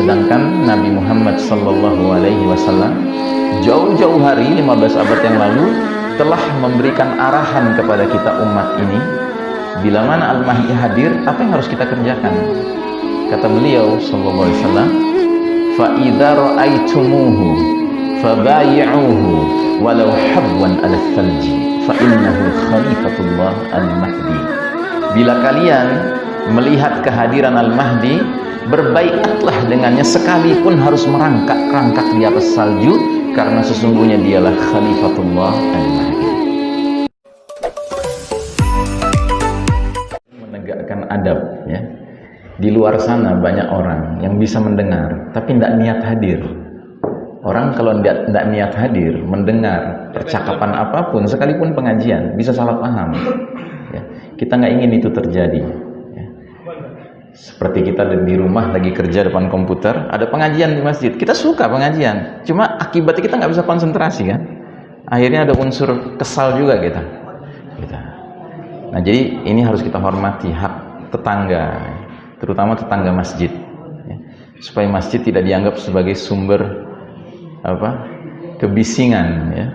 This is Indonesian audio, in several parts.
Sedangkan Nabi Muhammad SAW jauh-jauh hari 15 abad yang lalu telah memberikan arahan kepada kita umat ini, bila mana Al-Mahdi hadir, apa yang harus kita kerjakan? Kata beliau sallallahu alaihi wasallam, fa idza ra'aitumuhu fabayi'uhu walau habwan 'ala thalji fa innahu khalifatullah al-mahdi. Bila kalian melihat kehadiran Al-Mahdi, berbaiatlah dengannya sekalipun harus merangkak-rangkak di atas salju, karena sesungguhnya dialah khalifatullah al-mahdi. Menegakkan adab, ya. Di luar sana banyak orang yang bisa mendengar tapi tidak niat hadir. Orang kalau tidak niat hadir mendengar percakapan apapun, sekalipun pengajian, bisa salah paham, ya. Kita nggak ingin itu terjadi, ya. Seperti kita di rumah lagi kerja depan komputer, ada pengajian di masjid, kita suka pengajian, cuma akibatnya kita nggak bisa konsentrasi, kan. Akhirnya ada unsur kesal juga kita. Nah, jadi ini harus kita hormati hak tetangga, terutama tetangga masjid, ya. Supaya masjid tidak dianggap sebagai sumber kebisingan, ya.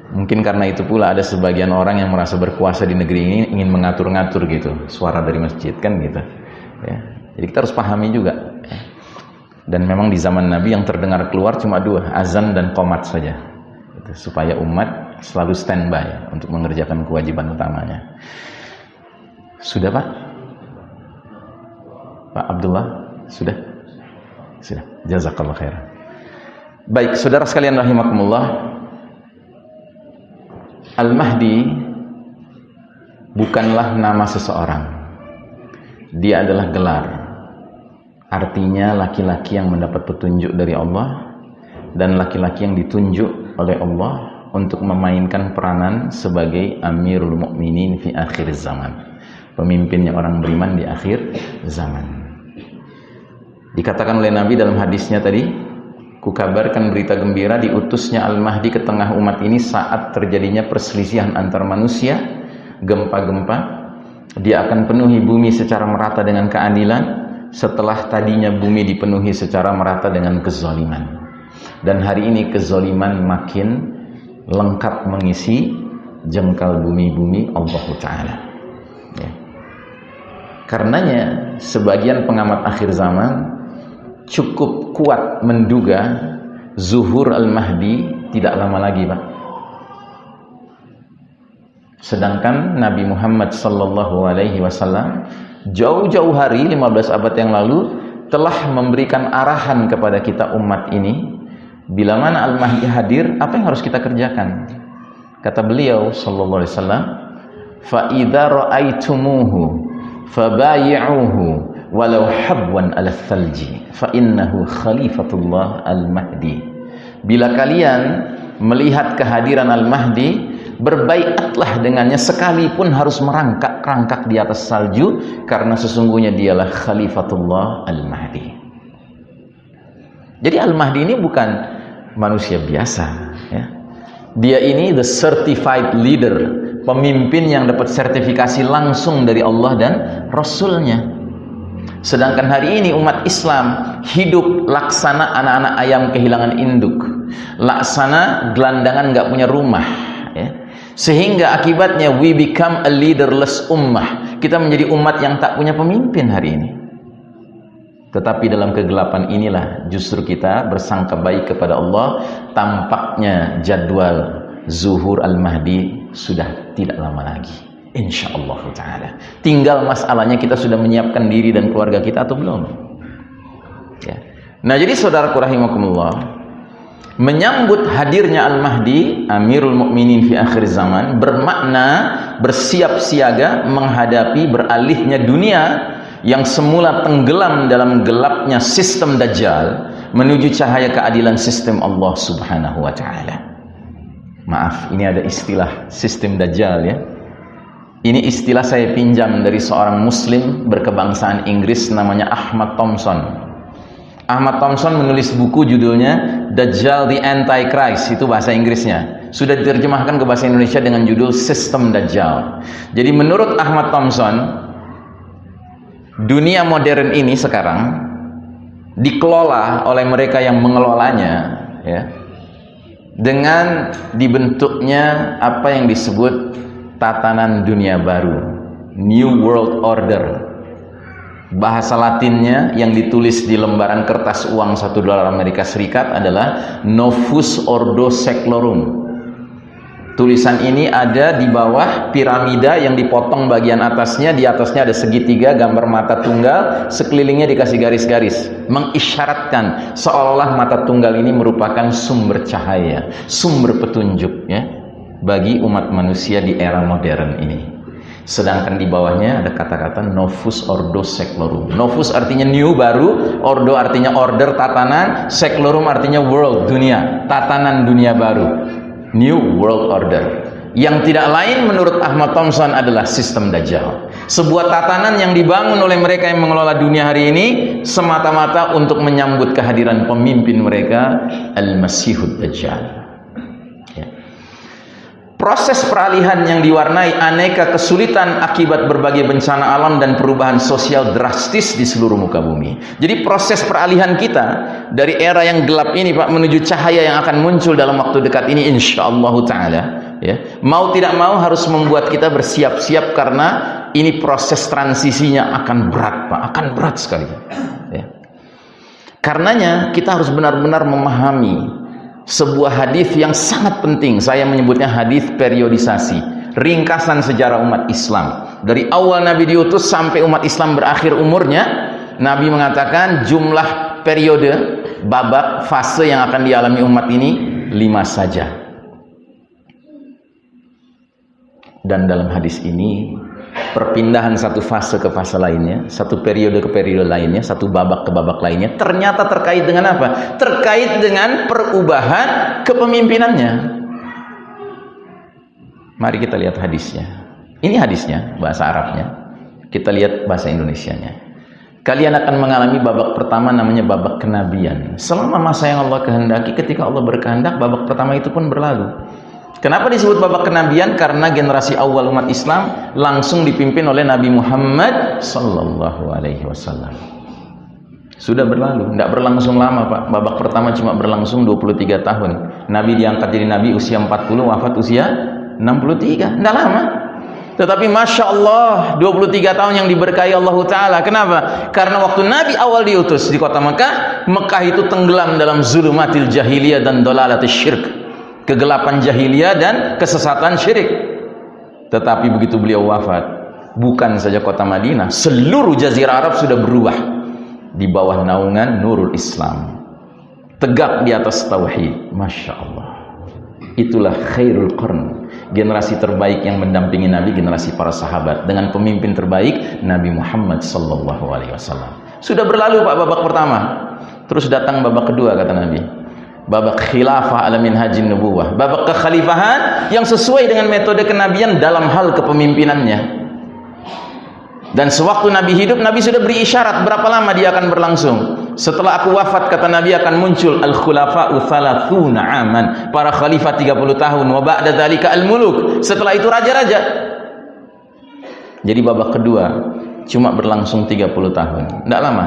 Mungkin karena itu pula ada sebagian orang yang merasa berkuasa di negeri ini ingin mengatur-ngatur gitu suara dari masjid, kan gitu, ya. Jadi kita harus pahami juga, ya. Dan memang di zaman Nabi yang terdengar keluar cuma dua, azan dan qomat saja, gitu, supaya umat selalu standby untuk mengerjakan kewajiban utamanya. Sudah, Pak? Pak Abdullah, sudah? Sudah. Jazakallah khairan. Baik, saudara sekalian rahimakumullah, Al-Mahdi bukanlah nama seseorang. Dia adalah gelar. Artinya laki-laki yang mendapat petunjuk dari Allah dan laki-laki yang ditunjuk oleh Allah untuk memainkan peranan sebagai Amirul Mukminin fi akhir zaman, pemimpinnya orang beriman di akhir zaman. Dikatakan oleh Nabi dalam hadisnya tadi, kukabarkan berita gembira diutusnya Al-Mahdi ke tengah umat ini saat terjadinya perselisihan antar manusia, gempa-gempa. Dia akan penuhi bumi secara merata dengan keadilan, setelah tadinya bumi dipenuhi secara merata dengan kezaliman. Dan hari ini kezaliman makin lengkap mengisi jengkal bumi-bumi Allah Ta'ala, ya. Karenanya sebagian pengamat akhir zaman cukup kuat menduga zuhur Al-Mahdi tidak lama lagi, Pak. Sedangkan Nabi Muhammad SAW jauh-jauh hari 15 abad yang lalu telah memberikan arahan kepada kita umat ini, bila mana Al-Mahdi hadir, apa yang harus kita kerjakan? Kata beliau sallallahu alaihi wasallam, fa idza ra'aitumuhu fabayi'uhu walau habwan 'ala thalji fa innahu khalifatullah al-mahdi. Bila kalian melihat kehadiran Al-Mahdi, berbaiatlah dengannya sekalipun harus merangkak-rangkak di atas salju, karena sesungguhnya dialah khalifatullah al-mahdi. Jadi Al-Mahdi ini bukan manusia biasa, ya. Dia ini the certified leader, pemimpin yang dapat sertifikasi langsung dari Allah dan Rasulnya. Sedangkan hari ini umat Islam hidup laksana anak-anak ayam kehilangan induk, laksana gelandangan nggak punya rumah, ya. Sehingga akibatnya we become a leaderless ummah. Kita menjadi umat yang tak punya pemimpin hari ini. Tetapi dalam kegelapan inilah justru kita bersangka baik kepada Allah, tampaknya jadwal zuhur Al-Mahdi sudah tidak lama lagi, insyaallah ta'ala. Tinggal masalahnya kita sudah menyiapkan diri dan keluarga kita atau belum, ya. Nah, jadi saudaraku rahimakumullah, menyambut hadirnya Al-Mahdi Amirul Mukminin fi akhir zaman bermakna bersiap siaga menghadapi beralihnya dunia yang semula tenggelam dalam gelapnya sistem Dajjal menuju cahaya keadilan sistem Allah Subhanahu wa Ta'ala. Maaf, ini ada istilah sistem Dajjal, ya. Ini istilah saya pinjam dari seorang muslim berkebangsaan Inggris namanya Ahmad Thompson. Ahmad Thompson menulis buku judulnya Dajjal the Antichrist, itu bahasa Inggrisnya. Sudah diterjemahkan ke bahasa Indonesia dengan judul Sistem Dajjal. Jadi menurut Ahmad Thompson, dunia modern ini sekarang dikelola oleh mereka yang mengelolanya, ya, dengan dibentuknya apa yang disebut tatanan dunia baru, New World Order. Bahasa Latinnya yang ditulis di lembaran kertas uang $1 Amerika Serikat adalah Novus Ordo Seclorum. Tulisan ini ada di bawah piramida yang dipotong bagian atasnya. Di atasnya ada segitiga gambar mata tunggal, sekelilingnya dikasih garis-garis, mengisyaratkan seolah-olah mata tunggal ini merupakan sumber cahaya, sumber petunjuk, ya, bagi umat manusia di era modern ini. Sedangkan di bawahnya ada kata-kata Novus Ordo Seclorum. Novus artinya new, baru. Ordo artinya order, tatanan. Seclorum artinya world, dunia, tatanan dunia baru, New World Order. Yang tidak lain menurut Ahmad Thompson adalah sistem Dajjal. Sebuah tatanan yang dibangun oleh mereka yang mengelola dunia hari ini semata-mata untuk menyambut kehadiran pemimpin mereka, Al-Masihud Dajjal. Proses peralihan yang diwarnai aneka kesulitan akibat berbagai bencana alam dan perubahan sosial drastis di seluruh muka bumi. Jadi proses peralihan kita dari era yang gelap ini, Pak, menuju cahaya yang akan muncul dalam waktu dekat ini, insyaallah ta'ala, ya, mau tidak mau harus membuat kita bersiap-siap, karena ini proses transisinya akan berat, Pak, akan berat sekali, ya. Karenanya kita harus benar-benar memahami sebuah hadis yang sangat penting. Saya menyebutnya hadis periodisasi, ringkasan sejarah umat Islam. Dari awal Nabi diutus sampai umat Islam berakhir umurnya, Nabi mengatakan jumlah periode, babak, fase yang akan dialami umat ini 5 saja. Dan dalam hadis ini, perpindahan satu fase ke fase lainnya, satu periode ke periode lainnya, satu babak ke babak lainnya, ternyata terkait dengan apa? Terkait dengan perubahan kepemimpinannya. Mari kita lihat hadisnya. Ini hadisnya, bahasa Arabnya. Kita lihat bahasa Indonesianya. Kalian akan mengalami babak pertama namanya babak kenabian. Selama masa yang Allah kehendaki, ketika Allah berkehendak, babak pertama itu pun berlalu. Kenapa disebut babak kenabian? Karena generasi awal umat Islam langsung dipimpin oleh Nabi Muhammad sallallahu alaihi wasallam. Sudah berlalu, tidak berlangsung lama, Pak. Babak pertama cuma berlangsung 23 tahun. Nabi diangkat jadi nabi usia 40, wafat usia 63. Tidak lama. Tetapi Masya Allah, 23 tahun yang diberkahi Allah Ta'ala. Kenapa? Karena waktu Nabi awal diutus di kota Mekah, Mekah itu tenggelam dalam zulumatil jahiliyah dan dolalatil syirk, kegelapan jahiliyah dan kesesatan syirik. Tetapi begitu beliau wafat, bukan saja kota Madinah, seluruh jazirah Arab sudah berubah di bawah naungan nurul Islam, tegak di atas tauhid. Masya Allah, itulah khairul qarn, generasi terbaik yang mendampingi Nabi, generasi para sahabat dengan pemimpin terbaik Nabi Muhammad sallallahu alaihi wasallam. Sudah berlalu, Pak, babak pertama. Terus datang babak kedua, kata Nabi, babak khilafah ala minhajin nubuwah, babak kekhalifahan yang sesuai dengan metode kenabian dalam hal kepemimpinannya. Dan sewaktu Nabi hidup, Nabi sudah beri isyarat berapa lama dia akan berlangsung. Setelah aku wafat, kata Nabi, akan muncul al-khulafa'u thalathuna aman, para khalifah 30 tahun, wa ba'da dzalika al-muluk, setelah itu raja-raja. Jadi babak kedua cuma berlangsung 30 tahun, tidak lama.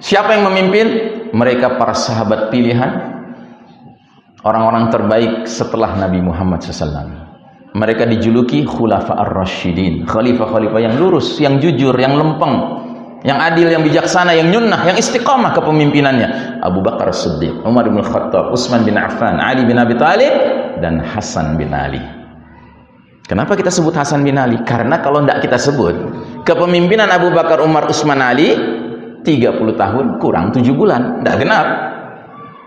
Siapa yang memimpin? Mereka para sahabat pilihan, orang-orang terbaik setelah Nabi Muhammad SAW. Mereka dijuluki Khulafa ar-Rasyidin, khalifah-khalifah yang lurus, yang jujur, yang lempeng, yang adil, yang bijaksana, yang nyunnah, yang istiqamah kepemimpinannya. Abu Bakar Siddiq, Umar bin Khattab, Utsman bin Affan, Ali bin Abi Thalib, dan Hasan bin Ali. Kenapa kita sebut Hasan bin Ali? Karena kalau tidak kita sebut kepemimpinan Abu Bakar, Umar, Utsman, Ali 30 tahun kurang 7 bulan, tidak genap.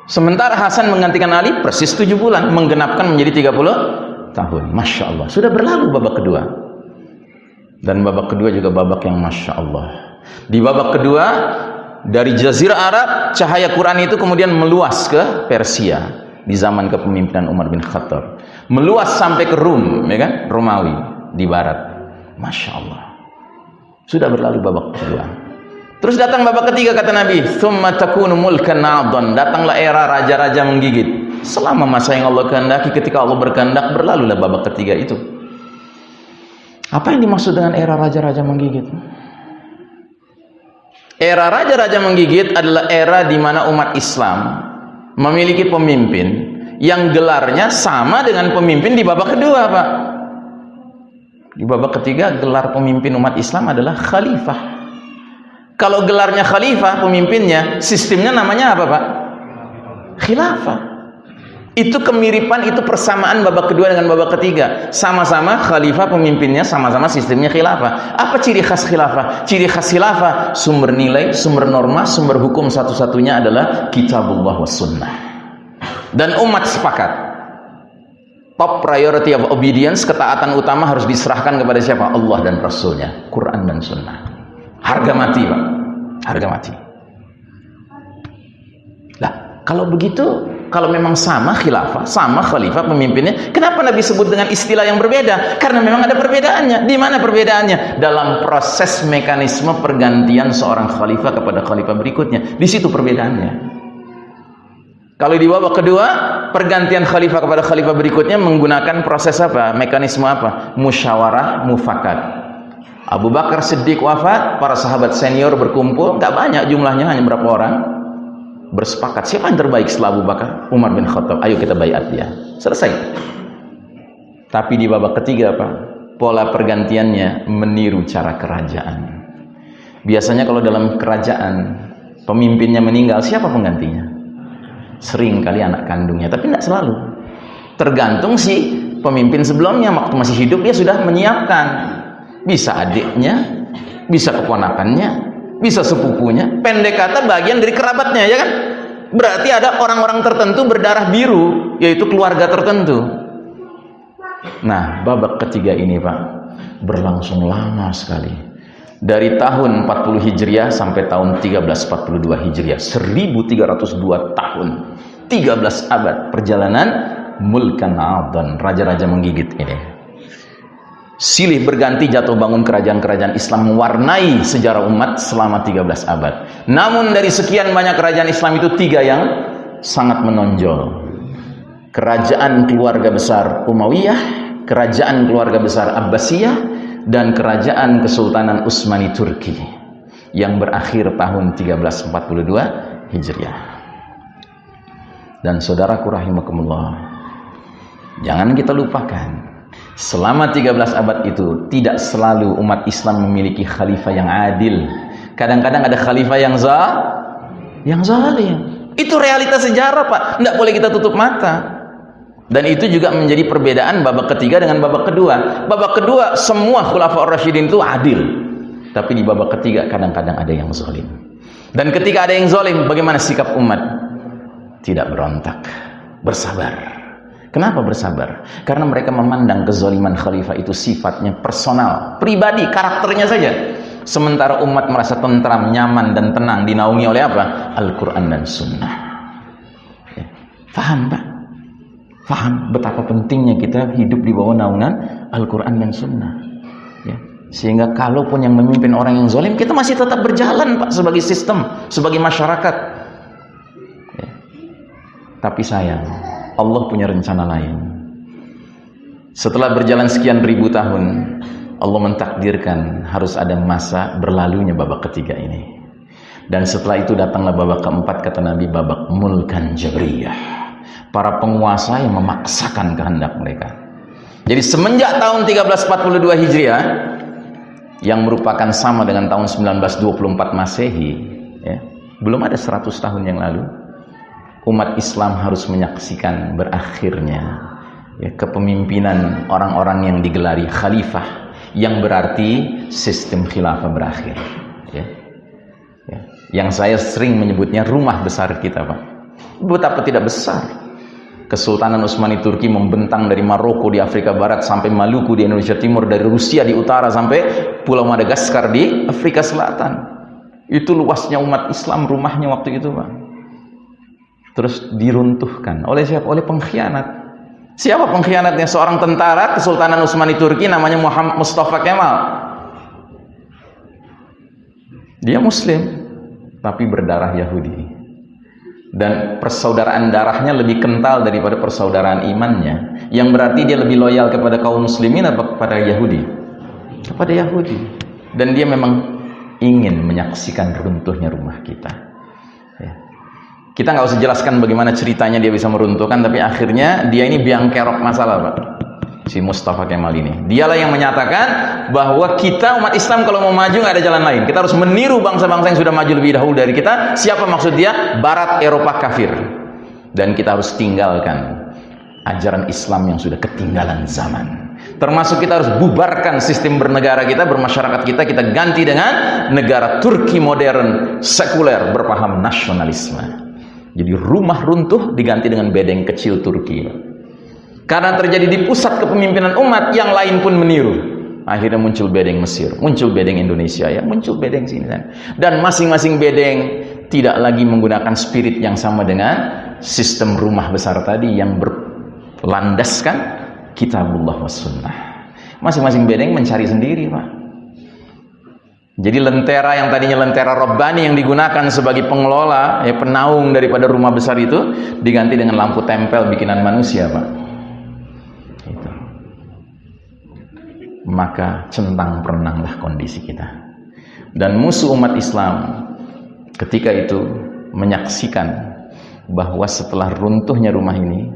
Sementara Hasan menggantikan Ali persis 7 bulan, menggenapkan menjadi 30 tahun. Masya Allah, sudah berlalu babak kedua. Dan babak kedua juga babak yang Masya Allah. Di babak kedua, dari Jazirah Arab, cahaya Quran itu kemudian meluas ke Persia di zaman kepemimpinan Umar bin Khattab, meluas sampai ke Rum, ya kan? Romawi di barat. Masya Allah, sudah berlalu babak kedua. Terus datang babak ketiga, kata Nabi, "Tsumma takunu mulkan 'adhan." Datanglah era raja-raja menggigit. Selama masa yang Allah kehendaki, ketika Allah berkehendak, berlalulah babak ketiga itu. Apa yang dimaksud dengan era raja-raja menggigit? Era raja-raja menggigit adalah era di mana umat Islam memiliki pemimpin yang gelarnya sama dengan pemimpin di babak kedua, Pak. Di babak ketiga, gelar pemimpin umat Islam adalah khalifah. Kalau gelarnya khalifah, pemimpinnya, sistemnya namanya apa, Pak? Khilafah. Itu kemiripan, itu persamaan babak kedua dengan babak ketiga. Sama-sama khalifah, pemimpinnya sama-sama sistemnya khilafah. Apa ciri khas khilafah? Ciri khas khilafah, sumber nilai, sumber norma, sumber hukum satu-satunya adalah kitabullah was sunnah. Dan umat sepakat, top priority of obedience, ketaatan utama harus diserahkan kepada siapa? Allah dan Rasulnya, Quran dan Sunnah. Harga mati, Pak. Harga mati. Lah, kalau begitu, kalau memang sama khilafah, sama khalifah pemimpinnya, kenapa Nabi sebut dengan istilah yang berbeda? Karena memang ada perbedaannya. Di mana perbedaannya? Dalam proses mekanisme pergantian seorang khalifah kepada khalifah berikutnya. Di situ perbedaannya. Kalau di babak kedua, pergantian khalifah kepada khalifah berikutnya menggunakan proses apa? Mekanisme apa? Musyawarah mufakat. Abu Bakar Siddiq wafat, para sahabat senior berkumpul, gak banyak jumlahnya, hanya berapa orang, bersepakat siapa yang terbaik setelah Abu Bakar? Umar bin Khattab. Ayo kita baiat dia. Selesai. Tapi di babak ketiga, Pak, pola pergantiannya meniru cara kerajaan. Biasanya kalau dalam kerajaan pemimpinnya meninggal, siapa penggantinya? Sering kali anak kandungnya, tapi tidak selalu. Tergantung si pemimpin sebelumnya, waktu masih hidup dia sudah menyiapkan. Bisa adiknya, bisa keponakannya, bisa sepupunya, pendek kata bagian dari kerabatnya, ya kan? Berarti ada orang-orang tertentu berdarah biru, yaitu keluarga tertentu. Nah, babak ketiga ini, Pak, berlangsung lama sekali. Dari tahun 40 Hijriah sampai tahun 1342 Hijriah, 1302 tahun, 13 abad perjalanan mulkan adan, raja-raja menggigit ini. Silih berganti jatuh bangun kerajaan-kerajaan Islam mewarnai sejarah umat selama 13 abad. Namun dari sekian banyak kerajaan Islam itu 3 yang sangat menonjol. Kerajaan keluarga besar Umayyah, kerajaan keluarga besar Abbasiyah, dan kerajaan Kesultanan Utsmani Turki yang berakhir tahun 1342 Hijriah. Dan saudaraku rahimakumullah, jangan kita lupakan, selama 13 abad itu tidak selalu umat Islam memiliki khalifah yang adil. Kadang-kadang ada khalifah yang zalim. Itu realitas sejarah, Pak. Tidak boleh kita tutup mata. Dan itu juga menjadi perbedaan babak ketiga dengan babak kedua. Babak kedua semua khulafaur rasyidin itu adil. Tapi di babak ketiga kadang-kadang ada yang zalim. Dan ketika ada yang zalim, bagaimana sikap umat? Tidak berontak, bersabar. Kenapa bersabar? Karena mereka memandang kezaliman khalifah itu sifatnya personal, pribadi, karakternya saja. Sementara umat merasa tentram, nyaman, dan tenang, dinaungi oleh apa? Al-Quran dan Sunnah. Ya. Faham, Pak? Faham betapa pentingnya kita hidup di bawah naungan Al-Quran dan Sunnah. Ya. Sehingga kalaupun yang memimpin orang yang zalim, kita masih tetap berjalan, Pak, sebagai sistem, sebagai masyarakat. Ya. Tapi sayang, Allah punya rencana lain. Setelah berjalan sekian ribu tahun, Allah mentakdirkan harus ada masa berlalunya babak ketiga ini. Dan setelah itu datanglah babak keempat, kata Nabi, babak mulkan jabriyah. Para penguasa yang memaksakan kehendak mereka. Jadi semenjak tahun 1342 Hijriah, yang merupakan sama dengan tahun 1924 Masehi, ya, belum ada 100 tahun yang lalu, umat Islam harus menyaksikan berakhirnya, ya, kepemimpinan orang-orang yang digelari khalifah, yang berarti sistem khilafah berakhir. Ya. Ya. Yang saya sering menyebutnya rumah besar kita, Pak. Betapa tidak besar. Kesultanan Utsmani Turki membentang dari Maroko di Afrika Barat sampai Maluku di Indonesia Timur, dari Rusia di utara sampai Pulau Madagaskar di Afrika Selatan. Itu luasnya umat Islam, rumahnya waktu itu, Pak. Terus diruntuhkan oleh siapa? Oleh pengkhianat. Siapa pengkhianatnya? Seorang tentara Kesultanan Utsmani Turki namanya Muhammad Mustafa Kemal. Dia Muslim tapi berdarah Yahudi, dan persaudaraan darahnya lebih kental daripada persaudaraan imannya, yang berarti dia lebih loyal kepada kaum muslimin atau kepada Yahudi? Kepada Yahudi. Dan dia memang ingin menyaksikan runtuhnya rumah kita. Ya. Kita nggak usah jelaskan bagaimana ceritanya dia bisa meruntuhkan, tapi akhirnya dia ini biang kerok masalah, Pak. Si Mustafa Kemal ini. Dialah yang menyatakan bahwa kita umat Islam kalau mau maju nggak ada jalan lain. Kita harus meniru bangsa-bangsa yang sudah maju lebih dahulu dari kita. Siapa maksud dia? Barat, Eropa kafir. Dan kita harus tinggalkan ajaran Islam yang sudah ketinggalan zaman. Termasuk kita harus bubarkan sistem bernegara kita, bermasyarakat kita, kita ganti dengan negara Turki modern, sekuler, berpaham nasionalisme. Jadi rumah runtuh diganti dengan bedeng kecil Turki. Karena terjadi di pusat kepemimpinan umat, yang lain pun meniru. Akhirnya muncul bedeng Mesir, muncul bedeng Indonesia, ya, muncul bedeng sini. Dan masing-masing bedeng tidak lagi menggunakan spirit yang sama dengan sistem rumah besar tadi yang berlandaskan Kitabullah was sunnah. Masing-masing bedeng mencari sendiri, Pak. Jadi lentera yang tadinya lentera Rabbani yang digunakan sebagai pengelola, ya, penaung daripada rumah besar itu, diganti dengan lampu tempel bikinan manusia, Pak. Itu. Maka centang perenanglah kondisi kita. Dan musuh umat Islam ketika itu menyaksikan bahwa setelah runtuhnya rumah ini,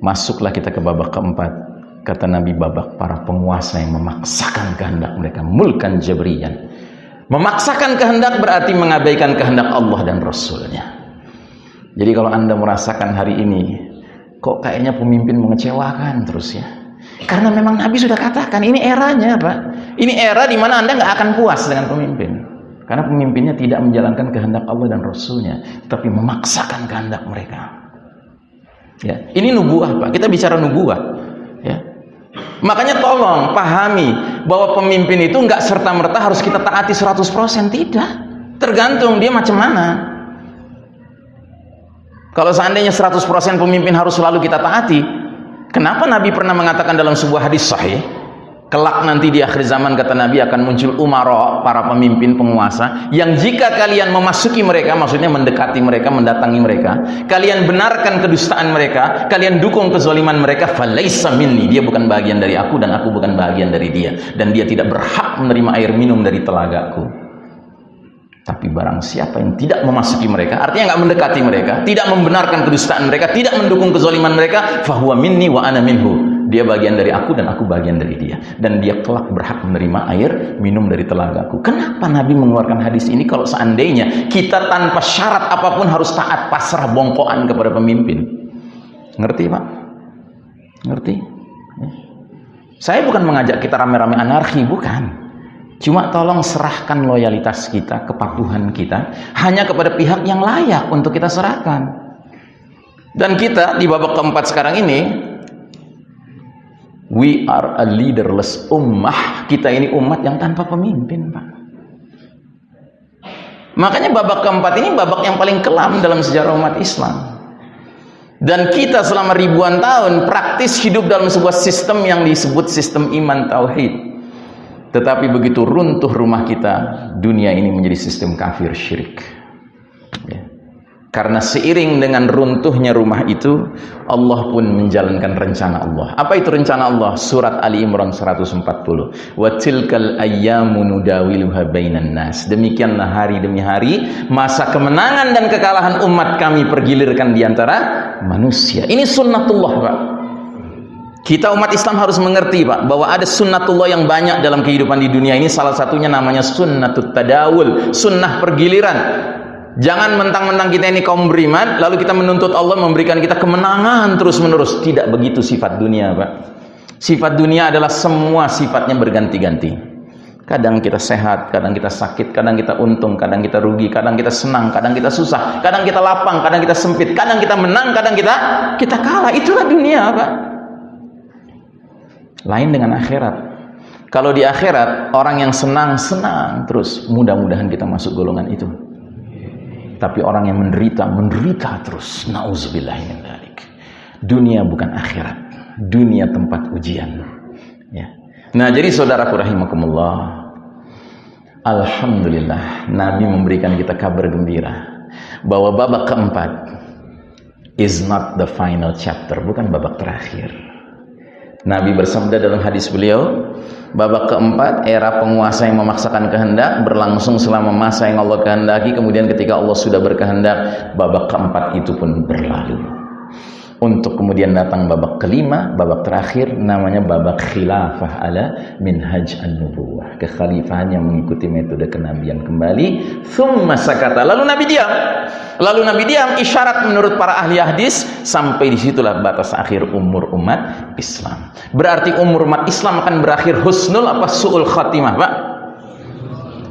masuklah kita ke babak keempat. Kata Nabi, babak para penguasa yang memaksakan kehendak mereka, mulkan jabriyan. Memaksakan kehendak berarti mengabaikan kehendak Allah dan Rasulnya. Jadi kalau Anda merasakan hari ini kok kayaknya pemimpin mengecewakan terus, ya, karena memang Nabi sudah katakan ini eranya, Pak. Ini era di mana Anda nggak akan puas dengan pemimpin, karena pemimpinnya tidak menjalankan kehendak Allah dan Rasulnya, tapi memaksakan kehendak mereka. Ya, ini nubuah, Pak. Kita bicara nubuah, ya. Makanya tolong pahami bahwa pemimpin itu nggak serta-merta harus kita taati 100%, tidak. Tergantung dia macam mana. Kalau seandainya 100% pemimpin harus selalu kita taati, kenapa Nabi pernah mengatakan dalam sebuah hadis sahih, kelak nanti di akhir zaman, kata Nabi, akan muncul umara, para pemimpin penguasa, yang jika kalian memasuki mereka, maksudnya mendekati mereka, mendatangi mereka, kalian benarkan kedustaan mereka, kalian dukung kezaliman mereka, falaisa minni, dia bukan bagian dari aku dan aku bukan bagian dari dia, dan dia tidak berhak menerima air minum dari telagaku. Tapi barang siapa yang tidak memasuki mereka, artinya nggak mendekati mereka, tidak membenarkan kedustaan mereka, tidak mendukung kezaliman mereka, fahuwa minni wa ana minhu, dia bagian dari aku dan aku bagian dari dia, dan dia kelak berhak menerima air minum dari telagaku. Kenapa Nabi mengeluarkan hadis ini kalau seandainya kita tanpa syarat apapun harus taat pasrah bongkoan kepada pemimpin? Ngerti, Pak? Ngerti? Ya. Saya bukan mengajak kita rame-rame anarki, bukan. Cuma tolong serahkan loyalitas kita, kepatuhan kita hanya kepada pihak yang layak untuk kita serahkan. Dan kita di babak keempat sekarang ini, we are a leaderless ummah. Kita ini umat yang tanpa pemimpin, Pak. Makanya babak keempat ini babak yang paling kelam dalam sejarah umat Islam. Dan kita selama ribuan tahun praktis hidup dalam sebuah sistem yang disebut sistem iman tauhid. Tetapi begitu runtuh rumah kita, dunia ini menjadi sistem kafir syirik. Ya. Karena seiring dengan runtuhnya rumah itu, Allah pun menjalankan rencana Allah. Apa itu rencana Allah? Surat Ali Imran 140. Wa tilkal ayyamu nudawiluha bainan nas. Demikianlah hari demi hari, masa kemenangan dan kekalahan umat kami pergilirkan di antara manusia. Ini sunnatullah, Pak. Kita umat Islam harus mengerti, Pak, bahwa ada sunnatullah yang banyak dalam kehidupan di dunia ini. Salah satunya namanya sunnatut tadawul, sunnah pergiliran. Jangan mentang-mentang kita ini kaum beriman, lalu kita menuntut Allah memberikan kita kemenangan terus-menerus. Tidak begitu sifat dunia, Pak. Sifat dunia adalah semua sifatnya berganti-ganti. Kadang kita sehat, kadang kita sakit, kadang kita untung, kadang kita rugi, kadang kita senang, kadang kita susah, kadang kita lapang, kadang kita sempit, kadang kita menang, kadang kita kalah. Itulah dunia, Pak. Lain dengan akhirat. Kalau di akhirat orang yang senang terus, mudah-mudahan kita masuk golongan itu. Tapi orang yang menderita terus, nauzubillahi min dzalik. Dunia bukan akhirat, dunia tempat ujian, ya. Nah, jadi saudaraku rahimakumullah, alhamdulillah Nabi memberikan kita kabar gembira bahwa babak keempat is not the final chapter, bukan babak terakhir. Nabi bersabda dalam hadis beliau, babak keempat, era penguasa yang memaksakan kehendak berlangsung selama masa yang Allah kehendaki, kemudian ketika Allah sudah berkehendak, babak keempat itu pun berlalu. Untuk kemudian datang babak kelima, babak terakhir, namanya babak khilafah ala minhaj an-nubuwah, kekhalifahan yang mengikuti metode kenabian kembali. Thumma sakata, lalu Nabi diam. Lalu Nabi diam, isyarat menurut para ahli hadis, sampai disitulah batas akhir umur umat Islam. Berarti umur umat Islam akan berakhir husnul apa su'ul khatimah, Pak?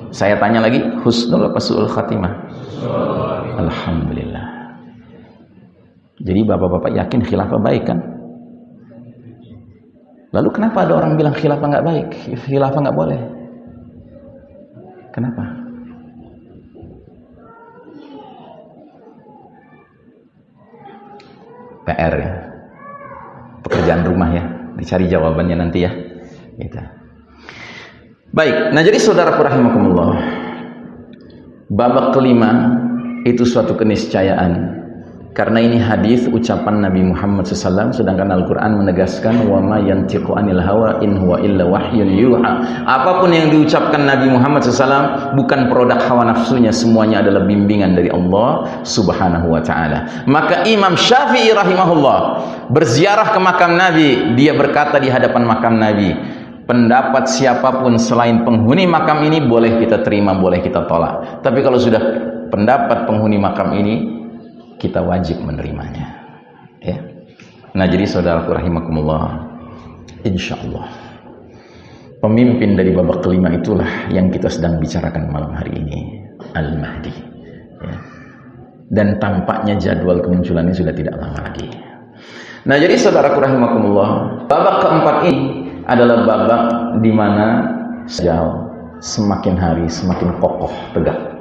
Saya tanya lagi, husnul apa su'ul khatimah? Alhamdulillah. Jadi bapak-bapak yakin khilafah baik kan? Lalu kenapa ada orang bilang khilafah nggak baik? Khilafah nggak boleh. Kenapa? PR ya, pekerjaan rumah ya, dicari jawabannya nanti ya. Gitu. Baik, nah jadi saudaraku rahimakumullah, babak kelima itu suatu keniscayaan. Karena ini hadis ucapan Nabi Muhammad SAW, sedangkan Al-Quran menegaskan wa ma yantiqu anil hawa in huwa illa wahyun yuha. Apapun yang diucapkan Nabi Muhammad SAW bukan produk hawa nafsunya, semuanya adalah bimbingan dari Allah Subhanahu wa taala. Maka Imam Syafi'i rahimahullah berziarah ke makam Nabi, dia berkata di hadapan makam Nabi, pendapat siapapun selain penghuni makam ini boleh kita terima, boleh kita tolak. Tapi kalau sudah pendapat penghuni makam ini, kita wajib menerimanya. Ya. Nah jadi saudaraku rahimakumullah, insya Allah pemimpin dari babak kelima itulah yang kita sedang bicarakan malam hari ini, Al-Mahdi. Ya. Dan tampaknya jadwal kemunculannya sudah tidak lama lagi. Nah jadi saudaraku rahimakumullah, babak keempat ini adalah babak di mana semakin hari semakin kokoh tegak.